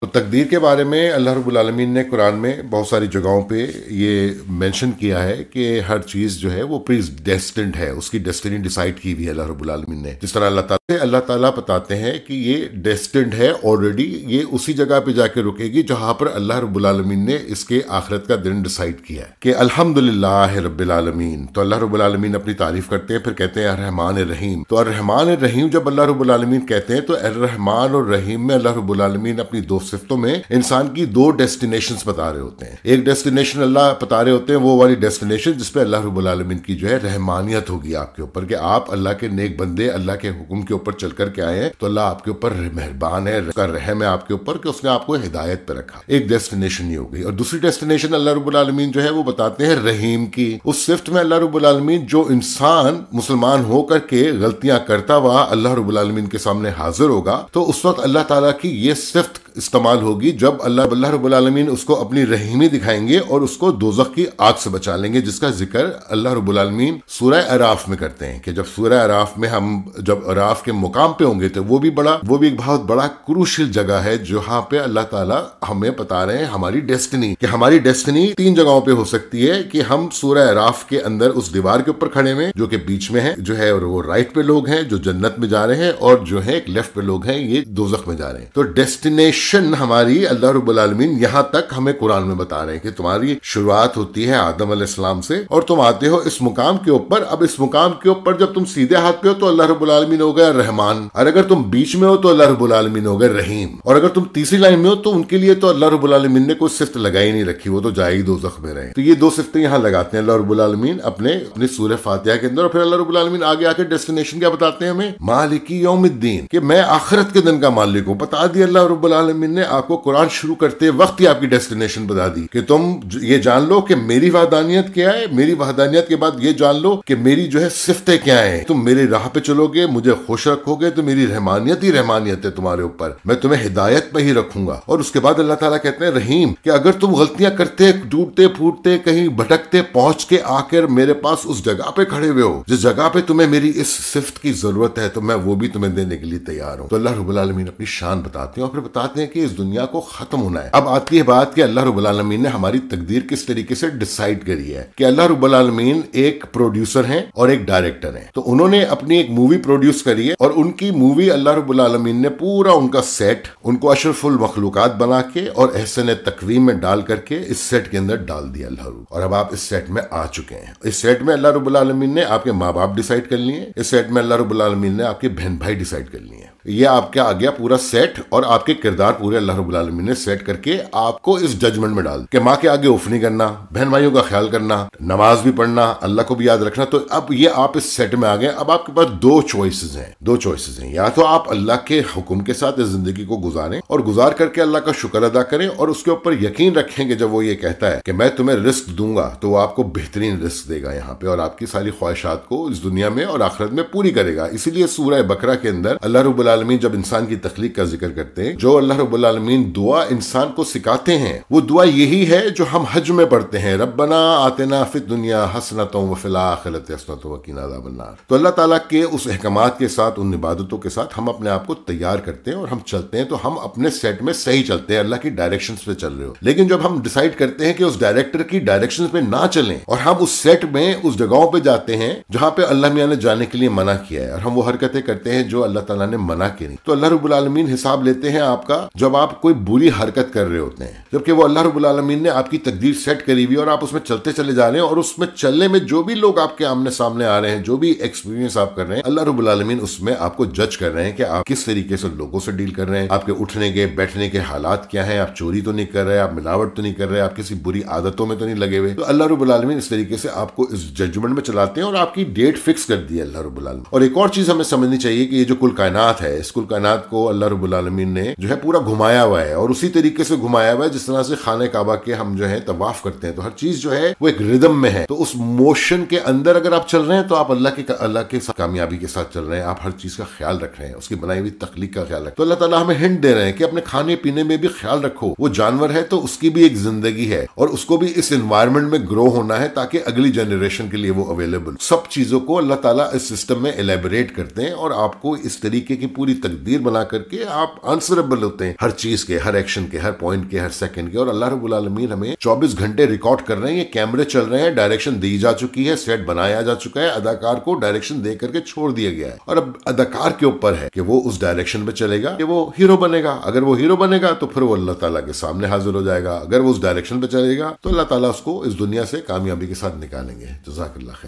तो तकदीर के बारे में अल्लाह रब्बुल आलमीन ने कुरान में बहुत सारी जगहों पे ये मेंशन किया है कि हर चीज़ जो है वो प्री डेस्टिन्ड है, उसकी डेस्टिनी डिसाइड की हुई है अल्लाह रब्बुल आलमीन ने। जिस तरह अल्लाह ताला बताते हैं कि ये डेस्टिन्ड है ऑलरेडी, ये उसी जगह पे जाके रुकेगी जहां पर अल्लाह रब्बुल आलमीन ने इसके आखिरत का दिन डिसाइड किया है कि अल्हम्दुलिल्लाह रब्बिल आलमीन। तो अल्लाह रब्बुल आलमीन अपनी तारीफ करते हैं, फिर कहते हैं अर्रहमान रहीम। तो अर्रहमान रहीम जब अल्लाह रब्बुल आलमीन कहते हैं तो अर्रहमान और रहीम में अल्लाह रब्बुल आलमीन अपनी दो सिफ्तों में इंसान की दो डेस्टिनेशंस बता रहे होते हैं। एक डेस्टिनेशन अल्लाह बता रहे होते हैं, वो वाली डेस्टिनेशन जिसपे अल्लाह रब्बुल आलमीन की जो है रहमानियत होगी आपके ऊपर, कि आप अल्लाह के नेक बंदे, अल्लाह के हुक्म के ऊपर चल कर के आए हैं, तो अल्लाह आपके ऊपर मेहरबान है, उसका रहम है आपके ऊपर कि उसने आपको हिदायत पे रखा। एक डेस्टिनेशन ये हो गई। और दूसरी डेस्टिनेशन अल्लाह रब्बुल आलमीन जो है वो बताते हैं रहीम की। उस सिफ्त में अल्लाह रब्बुल आलमीन जो इंसान मुसलमान होकर के गलतियां करता हुआ अल्लाह रब्बुल आलमीन के सामने हाजिर होगा, तो उस वक्त अल्लाह ताला की ये सिफ्त इस्तेमाल होगी जब अल्लाह रब्बुल आलमीन उसको अपनी रहीमी दिखाएंगे और उसको दोज़ख की आग से बचा लेंगे, जिसका जिक्र अल्लाह रब्बुल आलमीन सूरह अराफ में करते हैं कि जब सूरह अराफ में हम जब अराफ के मुकाम पे होंगे तो वो भी एक बहुत बड़ा क्रूशियल जगह है जहां पे अल्लाह ताला हमें बता रहे हैं हमारी डेस्टिनी, कि हमारी डेस्टिनी 3 जगहों पे हो सकती है कि हम सूरह अराफ के अंदर उस दीवार के ऊपर खड़े हुए जो कि बीच में है जो है, और वो राइट पे लोग हैं जो जन्नत में जा रहे हैं, और जो है एक लेफ्ट पे लोग हैं ये दोज़ख में जा रहे हैं। तो डेस्टिनेशन हमारी अल्लाह रब्बुल आलमीन यहां तक हमें कुरान में बता रहे हैं कि तुम्हारी शुरुआत होती है आदम अलैहिस्सलाम से और तुम आते हो इस मुकाम के ऊपर। अब इस मुकाम के ऊपर जब तुम सीधे हाथ पे हो तो अल्लाह रब्बुल आलमीन हो गया रहमान, और अगर तुम बीच में हो तो अल्लाह रब्बुल आलमीन हो गया रहीम, और अगर तुम तीसरी लाइन में हो तो उनके लिए तो अल्लाह रब्बुल आलमीन ने कोई सिफ्त लगाई नहीं रखी, वो तो जाए दोज़ख में रहे। तो ये 2 सिफ्तें यहाँ लगाते हैं अल्लाह रब्बुल आलमीन अपने सूरह फातिहा के अंदर। और फिर अल्लाह रब्बुल आलमीन आगे आके डेस्टिनेशन क्या बताते हैं हमें, मालिकी यौमिद्दीन, कि मैं आखिरत के दिन का मालिक हूं। बता दिया अल्लाह रब्बुल आलमीन ने आपको कुरान शुरू करते वक्त ही आपकी डेस्टिनेशन बता दी कि तुम ये जान लो कि मेरी वहदानियत क्या है, मेरी वहदानियत के बाद ये जान लो कि मेरी जो है सिफ्तें क्या है। तुम मेरी राह पे चलोगे, मुझे खुश रखोगे तो मेरी रहमानियत ही रहमानियत है तुम्हारे ऊपर, मैं तुम्हें हिदायत पे ही रखूंगा। और उसके बाद अल्लाह ताला कहते हैं रहीम, कि अगर तुम गलतियां करते टूटते फूटते कहीं भटकते पहुंच के आकर मेरे पास उस जगह पे खड़े हुए हो जिस जगह पे तुम्हें मेरी इस सिफ्त की जरूरत है, तो मैं वो भी तुम्हें देने के लिए तैयार हूं। तो अल्लाह रब्बुल आलमीन अपनी शान बताते हैं और फिर बताते हैं कि इस दुनिया को खत्म होना है। अब आती है बात कि अल्लाह रब्बुल आलमीन ने हमारी तकदीर किस तरीके से डिसाइड करी है, कि अल्लाह रब्बुल आलमीन एक प्रोड्यूसर हैं और एक डायरेक्टर हैं। तो उन्होंने अपनी एक मूवी प्रोड्यूस करी है और उनकी मूवी अल्लाह रब्बुल आलमीन ने पूरा उनका सेट उनको अशरफुल मखलूकात बना के और एहसन तकवीम में डाल करके इस सेट के अंदर डाल दिया अल्लाह। और अब आप इस सेट में आ चुके हैं। इस सेट में अल्लाह रब्बुल आलमीन ने आपके माँ बाप डिसाइड कर लिए, इस सेट में अल्लाह रब्बुल आलमीन ने आपके बहन भाई डिसाइड कर लिए। ये आपका आ गया पूरा सेट, और आपके किरदार पूरे अल्लाह रब्बुल आलमीन ने सेट करके आपको इस जजमेंट में डाल कि माँ के आगे उफ नहीं करना, बहन भाइयों का ख्याल करना, नमाज भी पढ़ना, अल्लाह को भी याद रखना। तो अब ये आप इस सेट में आ गए। अब आपके पास 2 चॉइसेस हैं, या तो आप अल्लाह के हुक्म के साथ इस जिंदगी को गुजारें और गुजार करके अल्लाह का शुक्र अदा करें और उसके ऊपर यकीन रखेंगे जब वो ये कहता है कि मैं तुम्हें रिस्क दूंगा तो वो आपको बेहतरीन रिस्क देगा यहाँ पे, और आपकी सारी ख्वाहिशात को इस दुनिया में और आखिरत में पूरी करेगा। इसीलिए सूरह बकरा के अंदर अल्लाह रब्बुल आलमीन जब इंसान की तख्लीक का जिक्र करते हैं, जो अल्लाह रब्बुल आलमीन दुआ इंसान को सिखाते हैं वो दुआ यही है जो हम हज में पढ़ते हैं, रब्बना आतिना फिद दुनिया हसनतुम व फिल आखिरति हसनतुम व क़िना अज़ाबन्नार। तो अल्लाह ताला के उस अहकामात के साथ, उन इबादतों के साथ हम अपने आप को तैयार करते हैं और हम चलते हैं, तो हम अपने सेट में सही चलते हैं, अल्लाह की डायरेक्शंस पे चल रहे हो। लेकिन जब हम डिसाइड करते हैं कि उस डायरेक्टर की डायरेक्शंस पे ना चलें और हम उस सेट में उस जगहों पे जाते हैं जहां पे अल्लाह मियां ने जाने के लिए मना किया है, और हम वो हरकतें करते हैं जो अल्लाह ताला ने मना की नहीं, तो अल्लाह रब्बुल आलमीन हिसाब लेते हैं आपका जब आप कोई बुरी हरकत कर रहे होते हैं, जबकि वो अल्लाह रब्बुल आलमीन ने आपकी तकदीर सेट करी हुई और आप उसमें चलते चले जा रहे हैं। और उसमें चलने में जो भी लोग आपके आमने सामने आ रहे हैं, जो भी एक्सपीरियंस आप कर रहे हैं, अल्लाह रब्बुल आलमीन उसमें आपको जज कर रहे हैं कि आप किस तरीके से लोगों से डील कर रहे हैं, आपके उठने के बैठने के हालात क्या हैं, आप चोरी तो नहीं कर रहे, आप मिलावट तो नहीं कर रहे, आप किसी बुरी आदतों में तो नहीं लगे हुए। तो अल्लाह रब्बुल आलमीन इस तरीके से आपको इस जजमेंट में चलाते हैं और आपकी डेट फिक्स कर दी है अल्लाह रब्बुल आलमीन। और एक और चीज हमें समझनी चाहिए कि ये जो कुल कायनात है, इस कुल कायनात को अल्लाह रब्बुल आलमीन ने जो है पूरा घुमाया हुआ है, और उसी तरीके से घुमाया हुआ है जिस तरह से खाने काबा के हम जो है तवाफ करते हैं। तो हर चीज जो है वो एक रिदम में है। तो उस मोशन के अंदर अगर आप चल रहे हैं तो आप अल्लाह के कामयाबी के साथ चल रहे हैं, आप हर चीज का ख्याल रख रहे हैं, उसकी बनाई हुई तख्लीक का ख्याल रख। तो अल्लाह ताला हमें हिंट दे रहे हैं कि अपने खाने पीने में भी ख्याल रखो। वो जानवर है तो उसकी भी एक जिंदगी है और उसको भी इस एनवायरमेंट में ग्रो होना है ताकि अगली जनरेशन के लिए वो अवेलेबल। सब चीजों को अल्लाह ताला इस सिस्टम में एलेबोरेट करते हैं और आपको इस तरीके की पूरी तकदीर बना करके आप आंसरेबल होते हैं हर चीज के, हर एक्शन के, हर पॉइंट के, हर सेकंड के। और अल्लाह रब्बुल आलमीन हमें 24 घंटे रिकॉर्ड कर रहे हैं, ये कैमरे चल रहे हैं, डायरेक्शन दी जा चुकी है, सेट बनाया जा चुका है, अदाकार को डायरेक्शन दे करके छोड़ दिया गया है और अब अदाकार के ऊपर है कि वो उस डायरेक्शन में चलेगा कि वो हीरो बनेगा। अगर वो हीरो बनेगा तो फिर वो अल्लाह ताला के सामने हाजिर हो जाएगा, अगर वो उस डायरेक्शन पे चलेगा तो अल्लाह ताला उसको इस दुनिया से कामयाबी के साथ निकालेंगे। जज़ाकल्लाह खैर।